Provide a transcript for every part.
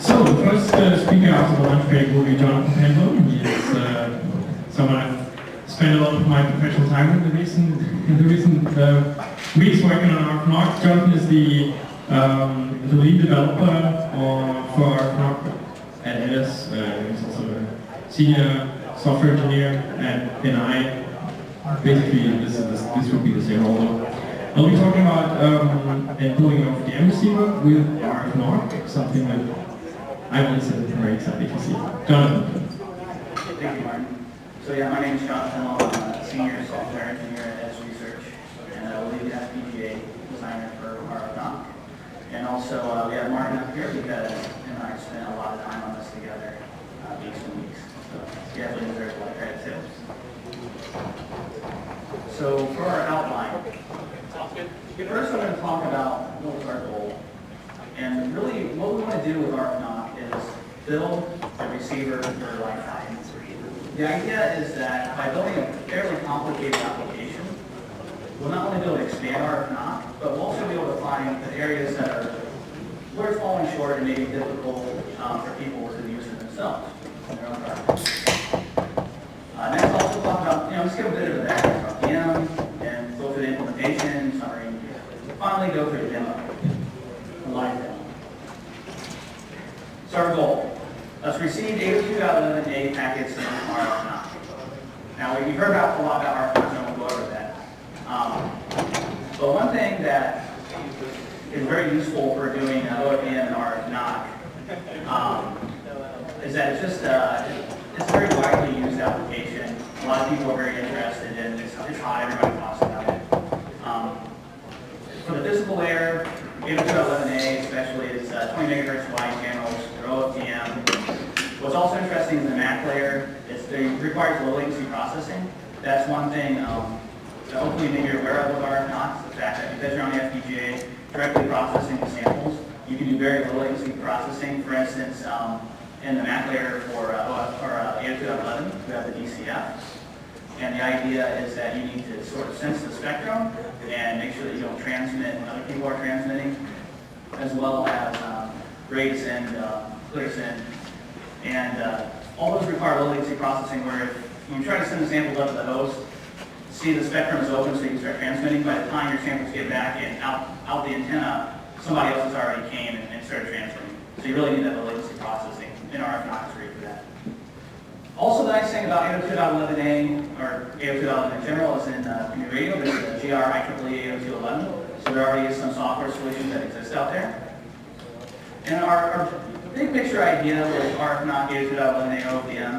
So the first speaker after the lunch break will be Jonathon Pendlum. He is someone I've spent a lot of my professional time in the recent weeks working on RFNoC. Jonathon is the lead developer for RFNoC at Edis. He's also a senior software engineer at NI. Basically, this will be the same role. I'll be talking about building an OFDM receiver with RFNoC, something that I'm very excited to see. Jonathon. Thank you, Martin. So yeah, my name is Jonathon. I'm a senior software engineer at Edis Research, and I will lead the FPGA designer for RFNoC. And also, we have Martin up here because him and I spent a lot of time on this together, weeks and weeks. So he definitely deserves a lot of credit too. So for our outline, first I'm going to talk about what was our goal. And really, what we want to do with RFNoC is build a receiver for lifetime. The idea is that by building a fairly complicated application, we'll not only be able to expand RFNoC, but we'll also be able to find the areas that are where it's falling short and maybe difficult for people to use it themselves in their own projects. Next, I'll also talk about, just give a bit of a background about VM and go through the implementation, summary, and finally go through the demo, a live demo. So our goal, let's receive 802.11a packets from RFNoC. Now, we've heard a lot about RFNoC, so I won't go over that. But one thing that is very useful for doing OFDM and RFNoC is that it's just it's a very widely used application. A lot of people are very interested in it. It's hot, everybody talks about it. For the physical layer, 802.11a especially is 20 megahertz wide channels, or OFDM. What's also interesting is the MAC layer. It requires low latency processing. That's one thing that hopefully maybe you're aware of with RFNoC, is the fact that because you're on the FPGA directly processing the samples, you can do very low latency processing. For instance, in the MAC layer for 802.11, we have the DCF. And the idea is that you need to sort of sense the spectrum and make sure that you don't transmit when other people are transmitting, as well as gray send, clear send. And all those require low latency processing where if you try to send the samples up to the host, see the spectrum is open so you can start transmitting. By the time your samples get back and out the antenna, somebody else has already came and started transmitting. So you really need that low latency processing, and RFNoC is great for that. Also, the nice thing about 802.11a, or 802.11 in general, is in community radio, there's the GR IEEE 802.11, so there already is some software solutions that exist out there. And our big picture idea with RFNoC 802.11a OFDM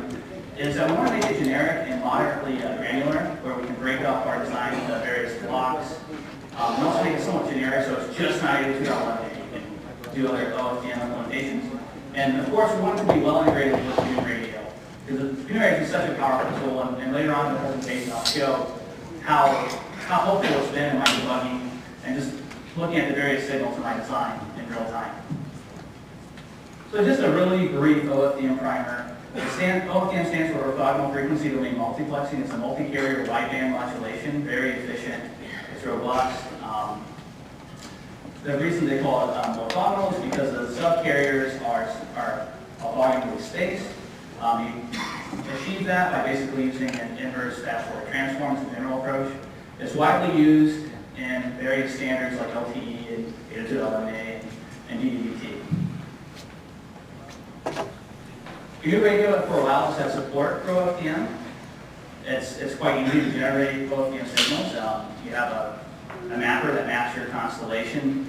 is that we want to make it generic and moderately granular, where we can break up our design into various blocks. And also make it somewhat generic, so it's just not 802.11a. You can do other OFDM implementations. And of course, we want it to be well integrated with community radio. Because the community radio is such a powerful tool, and later on in the presentation, I'll show how helpful it's been in my debugging and just looking at the various signals in my design in real time. So just a really brief OFDM primer. OFDM stands for orthogonal frequency domain multiplexing. It's a multi-carrier wideband modulation, very efficient. It's robust. The reason they call it orthogonal is because the subcarriers are orthogonally spaced. You achieve that by basically using an inverse fast-forward transform as a general approach. It's widely used in various standards like LTE and 802.11a and DVB-T. Community radio for a while has had support for OFDM. It's quite easy to generate OFDM signals. You have a mapper that maps your constellation,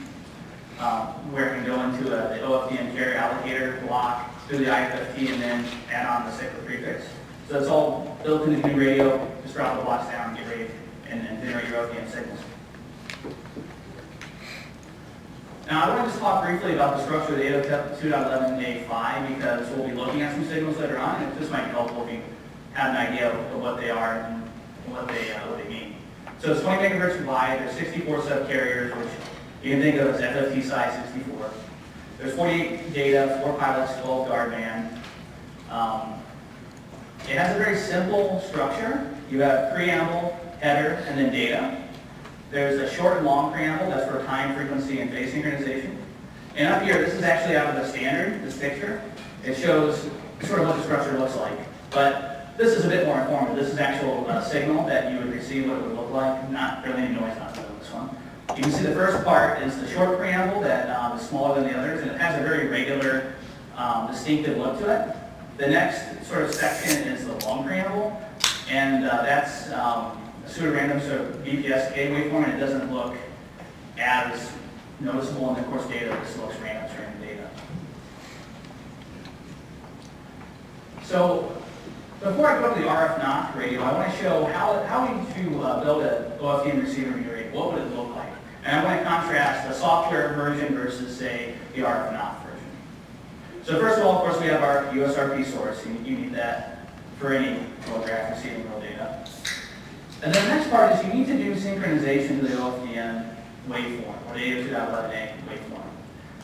where it can go into the OFDM carrier allocator block through the IFFT and then add on the cyclic prefix. So it's all built into the radio. Just drop the blocks down and get ready and generate your OFDM signals. Now, I want to just talk briefly about the structure of the 802.11a5 because we'll be looking at some signals later on, and this might be helpful if you have an idea of what they are and what they mean. So it's 20 megahertz wide. There's 64 subcarriers, which you can think of as FFT size 64. There's 48 data, 4 pilots, 12 guard band. It has a very simple structure. You have preamble, header, and then data. There's a short and long preamble, that's for time, frequency, and phase synchronization. And up here, this is actually out of the standard, this picture. It shows sort of what the structure looks like. But this is a bit more informative. This is actual signal that you would receive what it would look like. Not really any noise on this one. You can see the first part is the short preamble that is smaller than the others, and it has a very regular, distinctive look to it. The next sort of section is the long preamble, and that's a pseudo-random sort of BPSK waveform, and it doesn't look as noticeable in the course data. This looks random string data. So before I go to the RFNoC radio, I want to show how would you build an OFDM receiver radio. What would it look like? And I want to contrast the software version versus, say, the RFNoC version. So first of all, of course, we have our USRP source. You need that for any photograph receiving real data. And then the next part is you need to do synchronization to the OFDM waveform, or the 802.11a waveform.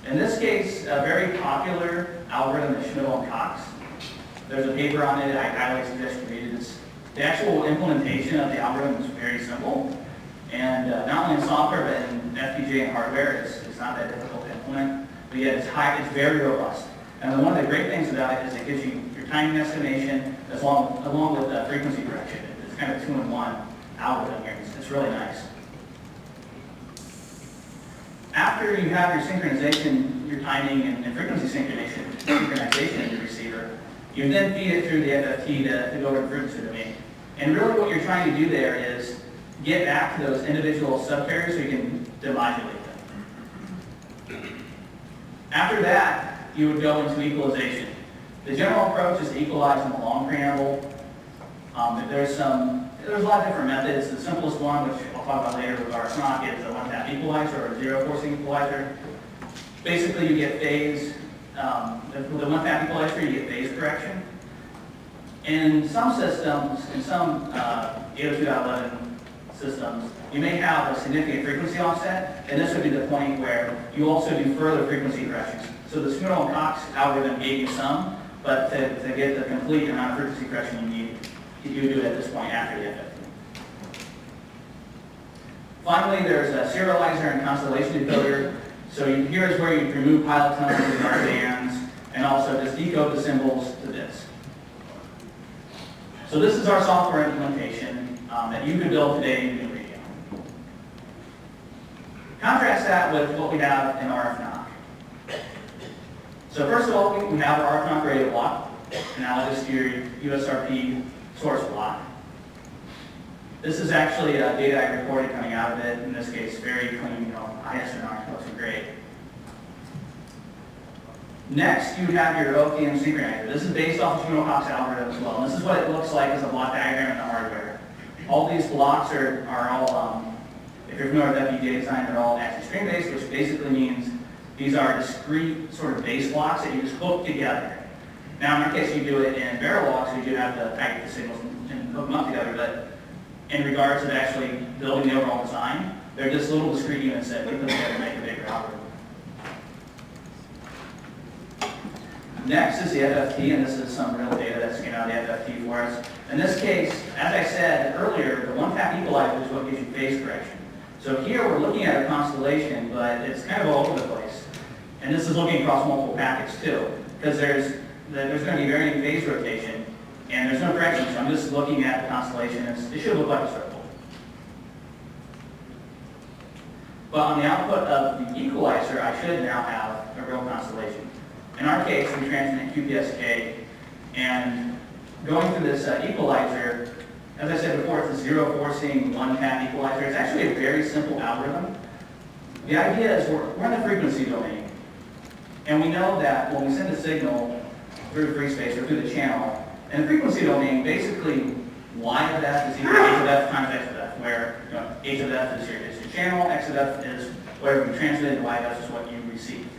In this case, a very popular algorithm is Jonathon and Cox. There's a paper on it. I highly suggest you read it. The actual implementation of the algorithm is very simple. And not only in software, but in FPGA and hardware, it's not that difficult to implement. But yet it's very robust. And one of the great things about it is it gives you your timing estimation along with frequency correction. It's kind of a 2-in-1 algorithm here. It's really nice. After you have your synchronization, your timing and frequency synchronization in the receiver, you then feed it through the FFT to go to the frequency domain. And really what you're trying to do there is get back to those individual subcarriers so you can demodulate them. After that, you would go into equalization. The general approach is to equalize in the long preamble. There's a lot of different methods. The simplest one, which I'll talk about later with RFNoC, is a one-tap equalizer or a zero-forcing equalizer. Basically, you get phase. With the one-tap equalizer, you get phase correction. In some systems, in some 802.11 systems, you may have a significant frequency offset, and this would be the point where you also do further frequency corrections. So the Jonathon and Cox algorithm gave you some, but to get the complete amount of frequency correction you need, you do it at this point after the FFT. Finally, there's a serializer and constellation decoder. So here is where you remove pilot tones and guard bands, and also just decode the symbols to bits. So this is our software implementation that you could build today in radio. Contrast that with what we have in RFNoC. So first of all, we have our RFNoC radio block, analogous to your USRP source block. This is actually data I recorded coming out of it. In this case, very clean, ISNR, looks great. Next, you have your OFDM synchronizer. This is based off of Jonathon Cox algorithm as well. And this is what it looks like as a block diagram in the hardware. All these blocks are all, if you're familiar with FPGA design, they're all axis string based, which basically means these are discrete sort of base blocks that you just hook together. Now, in our case, you do it in barrel locks, so you do have to package the signals and hook them up together. But in regards to actually building the overall design, they're just little discrete units that we put together to make a bigger algorithm. Next is the FFT, and this is some real data that's came out of the FFT for us. In this case, as I said earlier, the one-tap equalizer is what gives you phase correction. So here we're looking at a constellation, but it's kind of all over the place. And this is looking across multiple packets too, because there's going to be varying phase rotation, and there's no correction, so I'm just looking at the constellation, and it should look like a circle. But on the output of the equalizer, I should now have a real constellation. In our case, we transmit QPSK, and going through this equalizer, as I said before, it's a zero-forcing, one-tap equalizer. It's actually a very simple algorithm. The idea is we're in the frequency domain, and we know that when we send a signal through free space or through the channel, in the frequency domain, basically y of f is equal to h of f times x of f, where h of f is your channel, x of f is whatever you transmitted, y of f is what you received.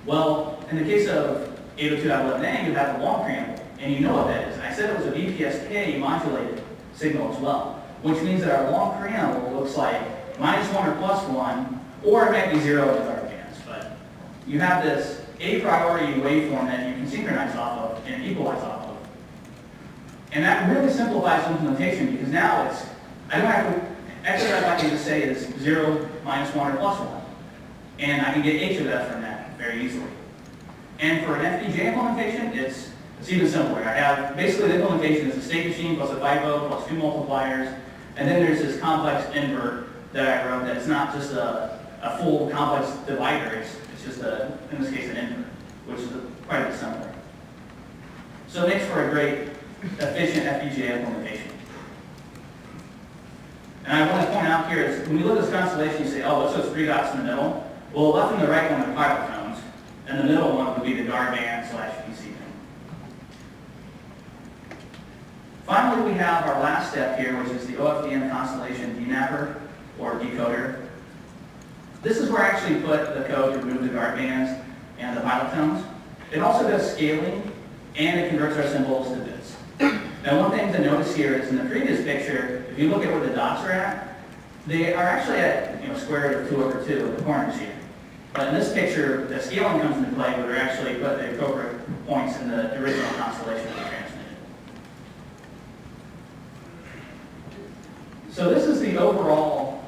Well, in the case of 802.11a, you have the long preamble, and you know what that is. I said it was a BPSK modulated signal as well, which means that our long preamble looks like -1 or +1, or it might be 0 with our bands. But you have this a priori waveform that you can synchronize off of and equalize off of. And that really simplifies implementation, because now I don't have to, actually I can just say is 0, -1, or +1. And I can get h of f from that. very easily. And for an FPGA implementation, it's even simpler. I have, basically the implementation is a state machine plus a FIFO plus 2 multipliers, and then there's this complex invert that I wrote that's not just a full complex divider, it's just in this case, an invert, which is quite a bit simpler. So it makes for a great, efficient FPGA implementation. And I want to point out here is, when you look at this constellation, you say, oh, what's those 3 dots in the middle? Well, the left and the right one are pilot tones, and the middle one would be the guard band / PC pin. Finally, we have our last step here, which is the OFDM constellation demapper or decoder. This is where I actually put the code to remove the guard bands and the pilot tones. It also does scaling, and it converts our symbols to bits. Now, one thing to notice here is in the previous picture, if you look at where the dots are at, they are actually at square root of 2 over 2 at the corners here. But in this picture, the scaling comes into play where they're actually put the appropriate points in the original constellation that we transmitted. So this is the overall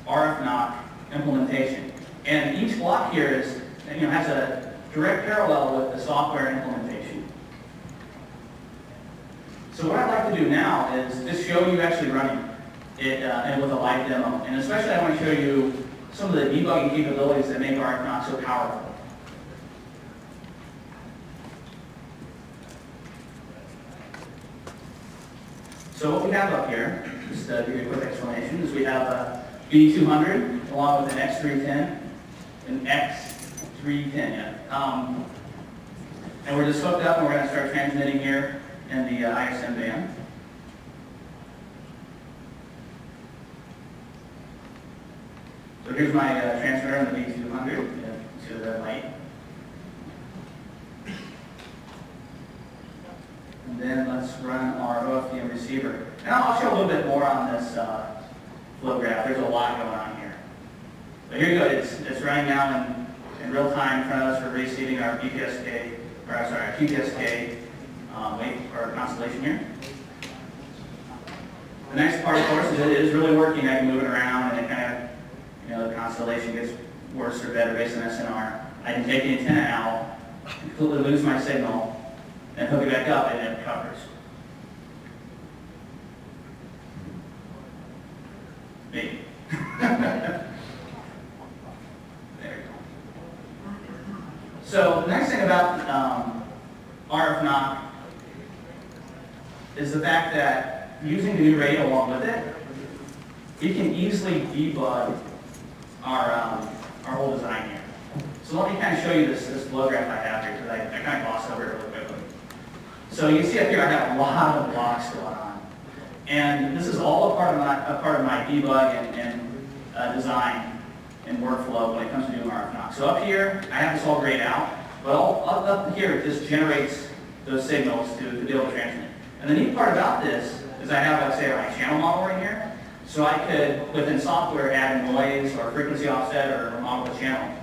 RFNoC implementation. And each block here is, has a direct parallel with the software implementation. So what I'd like to do now is just show you actually running it and with a live demo. And especially I want to show you some of the debugging capabilities that make RFNoC so powerful. So what we have up here, just to give you a quick explanation, is we have a B200 along with an X310, an X310, yeah. And we're just hooked up and we're going to start transmitting here in the ISM band. So here's my transmitter on the B200, to the light. And then let's run our OFDM receiver. And I'll show a little bit more on this flow graph. There's a lot going on here. But here you go. It's running now in real time in front of us. We're receiving our BPSK, or I'm sorry, our QPSK wave or constellation here. The nice part, of course, is it is really working. I can move it around, and it kind of, the constellation gets worse or better based on SNR. I can take the antenna out, completely lose my signal, and hook it back up, and it recovers. Maybe. There we go. So the nice thing about RFNoC is the fact that using the new radio along with it, we can easily debug our whole design here. So let me kind of show you this flow graph I have here, because I kind of glossed over it really quickly. So you can see up here I have a lot of blocks going on. And this is all a part of my debug and design and workflow when it comes to doing RFNoC. So up here, I have this all grayed out, but up here it just generates those signals to be able to transmit. And the neat part about this is I have, let's say, my channel model right here. So I could, within software, add noise or frequency offset or model the channel.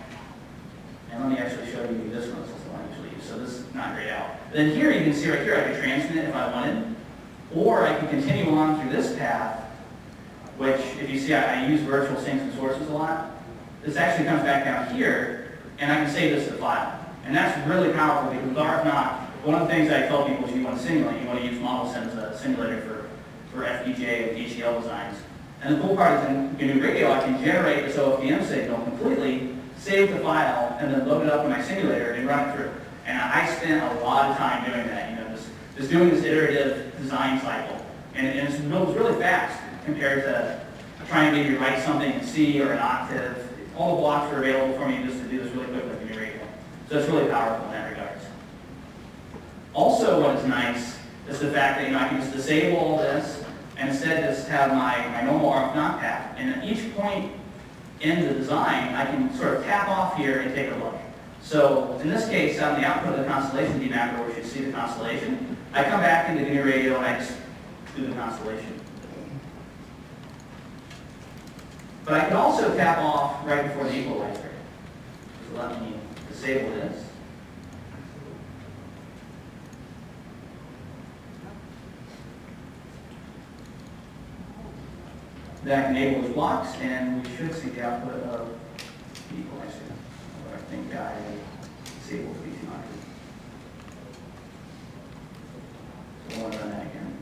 And let me actually show you this one. This is the one I usually use. So this is not grayed out. Then here you can see right here I could transmit if I wanted. Or I can continue on through this path, which, if you see, I use virtual sinks and sources a lot. This actually comes back down here, and I can save this to the file. And that's really powerful because with RFNoC, one of the things I tell people is you want to simulate. You want to use ModelSim as a simulator for FPGA and DCL designs. And the cool part is in GNU Radio, I can generate this OFDM signal completely, save the file, and then load it up in my simulator and run it through. And I spent a lot of time doing that, just doing this iterative design cycle. And it was really fast compared to trying to maybe write something in C or an octave. All the blocks are available for me just to do this really quickly with GNU Radio. So it's really powerful in that regard. Also, what is nice is the fact that I can just disable all this and instead just have my normal RFNoC path. And at each point in the design, I can sort of tap off here and take a look. So in this case, on the output of the constellation demapper, where you should see the constellation, I come back into GNU Radio and I just do the constellation. But I can also tap off right before the equalizer. So let me disable this. Then I can enable those blocks, and we should see the output of the equalizer. I think I disable species marker. So we'll run that again.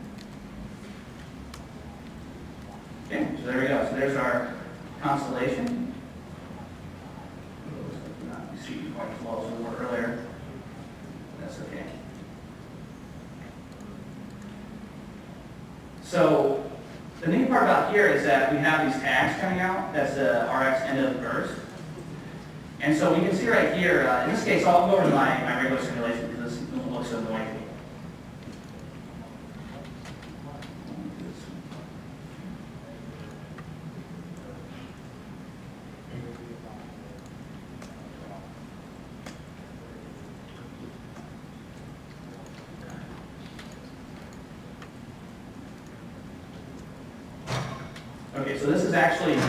Okay, so there we go. So there's our constellation. You see quite as well as we were earlier. That's okay. So the neat part about here is that we have these tags coming out. That's the RX end of the burst. And so we can see right here, in this case, I'll go over to my regular simulation because this doesn't look so noisy. Okay, so this is actually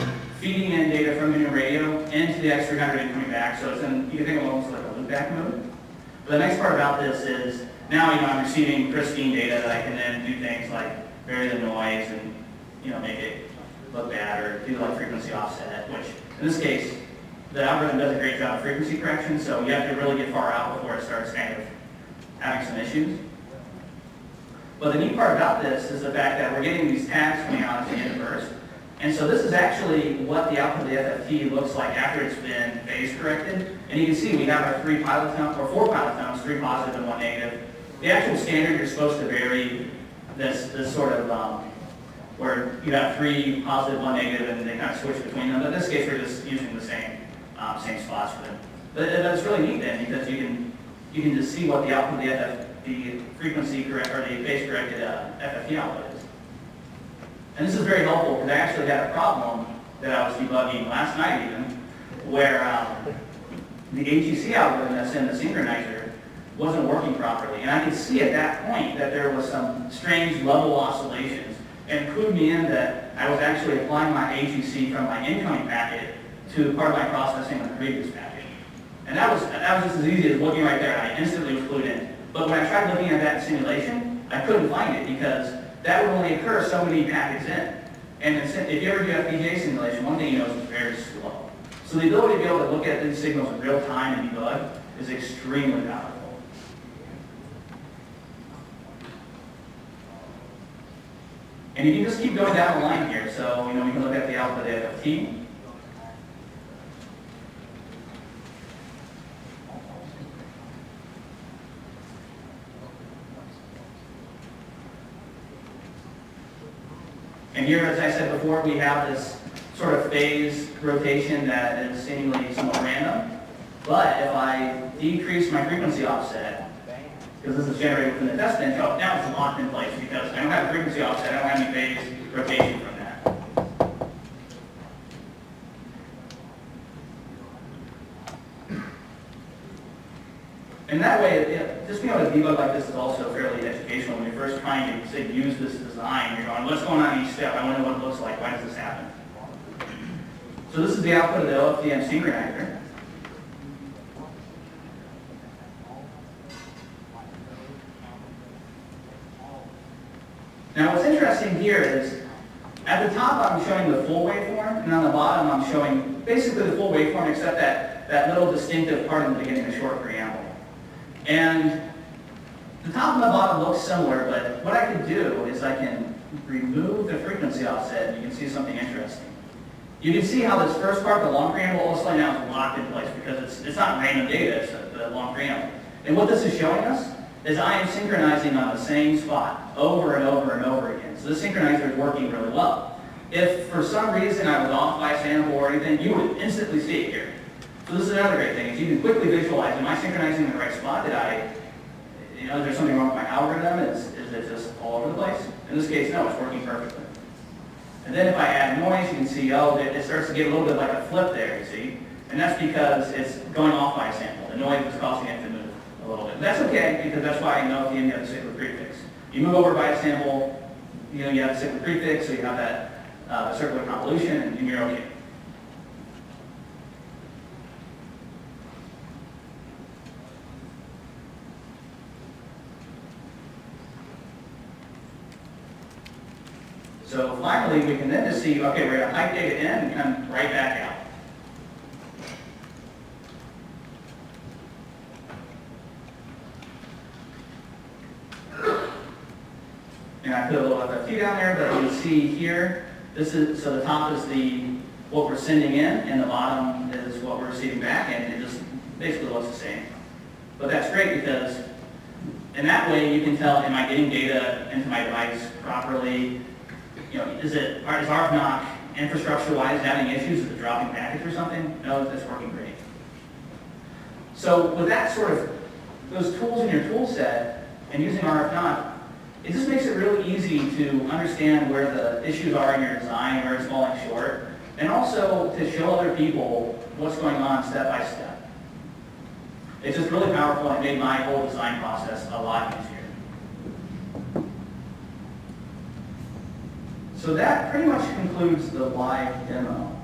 feeding in data from the new radio into the X300 and coming back. So it's in, you can think of it almost like a loopback mode. But the nice part about this is now I'm receiving pristine data that I can then do things like vary the noise and make it look bad or do like frequency offset, which in this case the algorithm does a great job of frequency correction. So you have to really get far out before it starts kind of having some issues. But the neat part about this is the fact that we're getting these tags coming out at the end of burst. And so this is actually what the output of the FFT looks like after it's been phase corrected. And you can see we have our 4 pilot tones, 3 positive and 1 negative. The actual standard, you're supposed to vary this sort of, where you have 3 positive, 1 negative, and they kind of switch between them. But in this case, we're just using the same spots for them. But it's really neat then, because you can just see what the output of the frequency correct, or the phase corrected FFT output is. And this is very helpful because I actually had a problem that I was debugging last night even, where the AGC algorithm that's in the synchronizer wasn't working properly. And I could see at that point that there was some strange level oscillations, and clued me in that I was actually applying my AGC from my incoming packet to part of my processing of the previous packet. And that was just as easy as looking right there, and I instantly was clued in. But when I tried looking at that in simulation, I couldn't find it because that would only occur so many packets in. And if you ever do FPGA simulation, one thing you know is it's very slow. So the ability to be able to look at these signals in real time and debug is extremely powerful. And you can just keep going down the line here. So, we can look at the output of FFT. And here, as I said before, we have this sort of phase rotation that is seemingly somewhat random. But if I decrease my frequency offset, because this is generated within the test bench, now it's locked in place because I don't have a frequency offset, I don't have any phase rotation from that. And that way, just being able to debug like this is also fairly educational. When you're first trying to, say, use this design, you're going, what's going on in each step? I want to know what it looks like. Why does this happen? So this is the output of the OFDM synchronizer. Now what's interesting here is, at the top I'm showing the full waveform, and on the bottom I'm showing basically the full waveform except that little distinctive part in the beginning, the short preamble. And the top and the bottom look similar, but what I can do is I can remove the frequency offset, and you can see something interesting. You can see how this first part, the long preamble, all of a sudden now is locked in place because it's not random data, it's the long preamble. And what this is showing us is I am synchronizing on the same spot over and over and over again. So this synchronizer is working really well. If for some reason I was off by a sample or anything, you would instantly see it here. So this is another great thing, is you can quickly visualize, am I synchronizing in the right spot? Is there something wrong with my algorithm? Is it just all over the place? In this case, no, it's working perfectly. And then if I add noise, you can see, it starts to get a little bit like a flip there, you see? And that's because it's going off by a sample. The noise is causing it to move a little bit. And that's okay, because that's why you know at the end you have the cyclic prefix. You move over by a sample, you have the cyclic prefix, so you have that circular convolution, and you're okay. So finally, we can then just see, okay, we're going to pipe data in and come right back out. And I put a little FFT down there, but you'll see here, this is, so the top is what we're sending in, and the bottom is what we're receiving back, and it just basically looks the same. But that's great because in that way you can tell, am I getting data into my device properly? You know, is RFNoC infrastructure-wise having issues with the dropping package or something? No, it's working great. So with that sort of, those tools in your tool set and using RFNoC, it just makes it really easy to understand where the issues are in your design, where it's falling short, and also to show other people what's going on step by step. It's just really powerful and it made my whole design process a lot easier. So that pretty much concludes the live demo.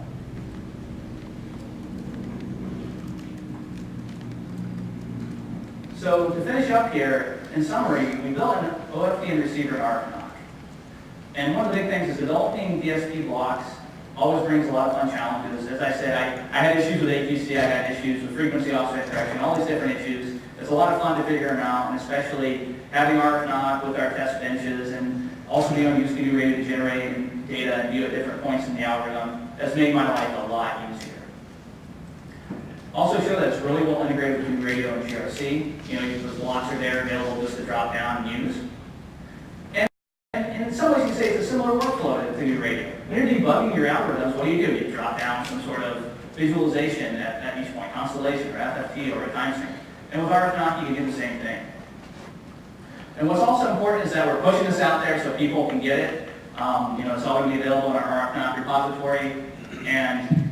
So to finish up here, in summary, we built an OFDM receiver in RFNoC. And one of the big things is developing DSP blocks always brings a lot of fun challenges. As I said, I had issues with AGC, I had issues with frequency offset correction, all these different issues. It's a lot of fun to figure them out, and especially having RFNoC with our test benches and also being able to use GNU Radio to generate data and view at different points in the algorithm has made my life a lot easier. Also show that it's really well integrated with GNU Radio and GRC. You know, those blocks are there available just to drop down and use. And in some ways you say it's a similar workflow to GNU Radio. When you're debugging your algorithms, what do? You drop down some sort of visualization at each point, constellation or FFT or a time stream. And with RFNoC, you can do the same thing. And what's also important is that we're pushing this out there so people can get it. You know, it's all going to be available in our RFNoC repository. And,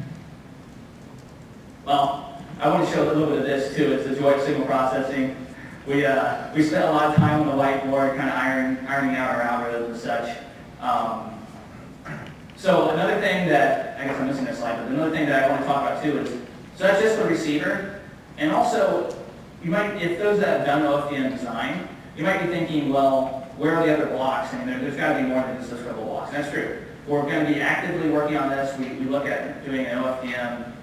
well, I want to show a little bit of this too. It's the joint signal processing. We spent a lot of time on the whiteboard kind of ironing out our algorithms and such. So another thing that, I guess I'm missing this slide, but another thing that I want to talk about too is, so that's just the receiver. And also, you might, if those that have done OFDM design, you might be thinking, well, where are the other blocks? I mean, there's got to be more than just those couple blocks. And that's true. We're going to be actively working on this. We look at doing an OFDM,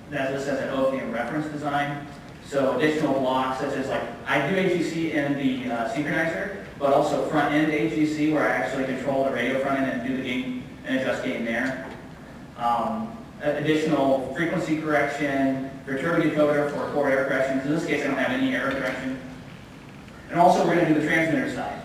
that's this as an OFDM reference design. So additional blocks such as like, I do AGC in the synchronizer, but also front end AGC where I actually control the radio front end and do the gain and adjust gain there. Additional frequency correction, perturbative decoder for core error correction. In this case, I don't have any error correction. And also, we're going to do the transmitter side,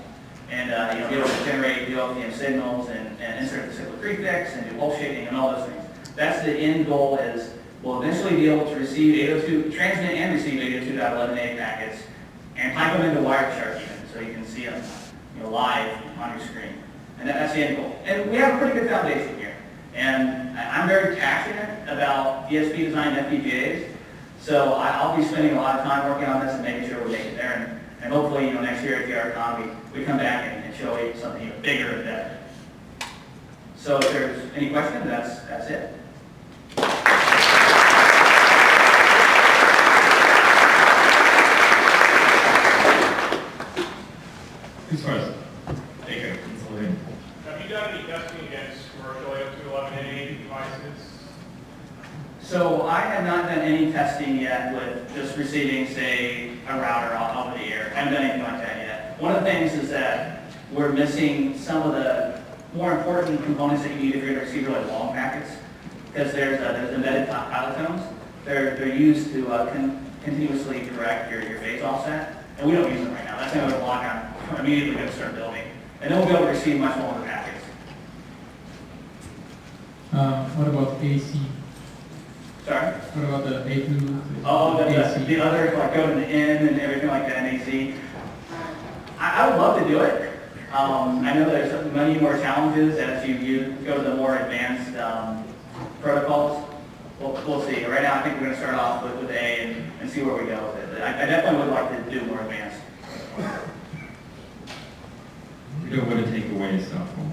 and you know, be able to generate the OFDM signals and insert the cyclic prefix and do pulse shaping and all those things. That's the end goal. Is we'll eventually be able to receive 802, transmit and receive 802.11a packets, and pipe them into Wireshark even, so you can see them, you know, live on your screen. And that's the end goal. And we have a pretty good foundation here. And I'm very passionate about DSP design and FPGAs, so I'll be spending a lot of time working on this and making sure we make it there. And hopefully, you know, next year at GRCon, we come back and show you something even bigger and better. So if there's any questions, that's it. Who's first? Take it. Have you done any testing against commercial 802.11a devices? So I have not done any testing yet with just receiving, say, a router off of the air. I haven't done anything like that yet. One of the things is that we're missing some of the more important components that you need if you're going to receive really long packets, because there's embedded pilot tones. They're used to continuously correct your phase offset, and we don't use them right now. That's another block I'm immediately going to start building, and then we'll be able to receive much longer packets. What about AC? Sorry? What about the A2? Oh, the other, like go to the N and everything like that, NAC. I would love to do it. I know there's many more challenges as you go to the more advanced protocols. We'll see. Right now, I think we're going to start off with A and see where we go with it. I definitely would like to do more advanced. We don't want to take away stuff from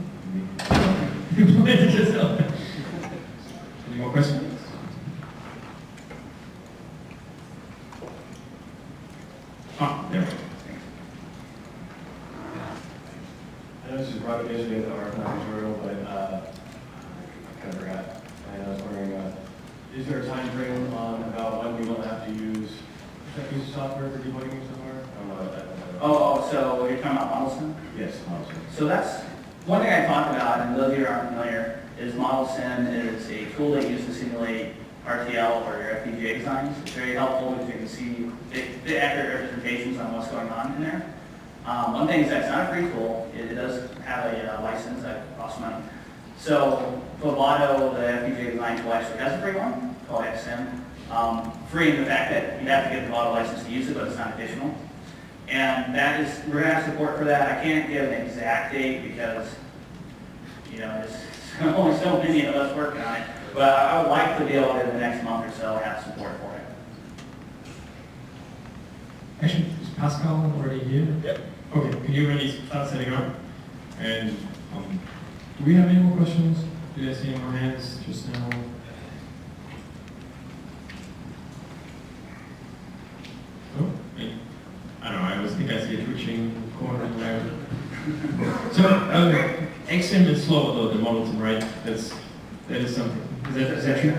Any more questions? There. I know this is brought up yesterday at the RFNoC tutorial, but I kind of forgot. And I was wondering, is there a time frame on about when we will have to use software for debugging somewhere? I don't know. So you're talking about ModelSim? Yes, awesome. So that's, one thing I talked about, and those of you who aren't familiar, is ModelSim is a tool that you use to simulate RTL or your FPGA designs. It's very helpful because you can see the accurate representations on what's going on in there. One thing is that it's not a free tool. It does have a license that costs money. So Vivato, the FPGA design tool, actually has a free one called XSim. Free in the fact that you have to get the Vivato license to use it, but it's not additional. And that is, we're going to have support for that. I can't give an exact date because, you know, there's only so many of us working on it. But I would like to be able to, in the next month or so, have support for it. Actually, is Pascal already here? Yep. Okay, can you already start setting up? And Do we have any more questions? Did I see any more hands just now? Oh, I don't know, I always think I see a twitching corner there. So, XSim is slower though than ModelSim, right? That is something. Is that true?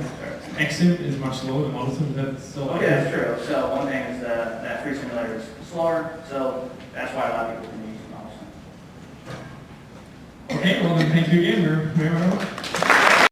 XSim is much slower than ModelSim, is that still? Okay, that's true. So one thing is that free simulator is slower, so that's why a lot of people can use ModelSim. Okay, well then thank you again, we're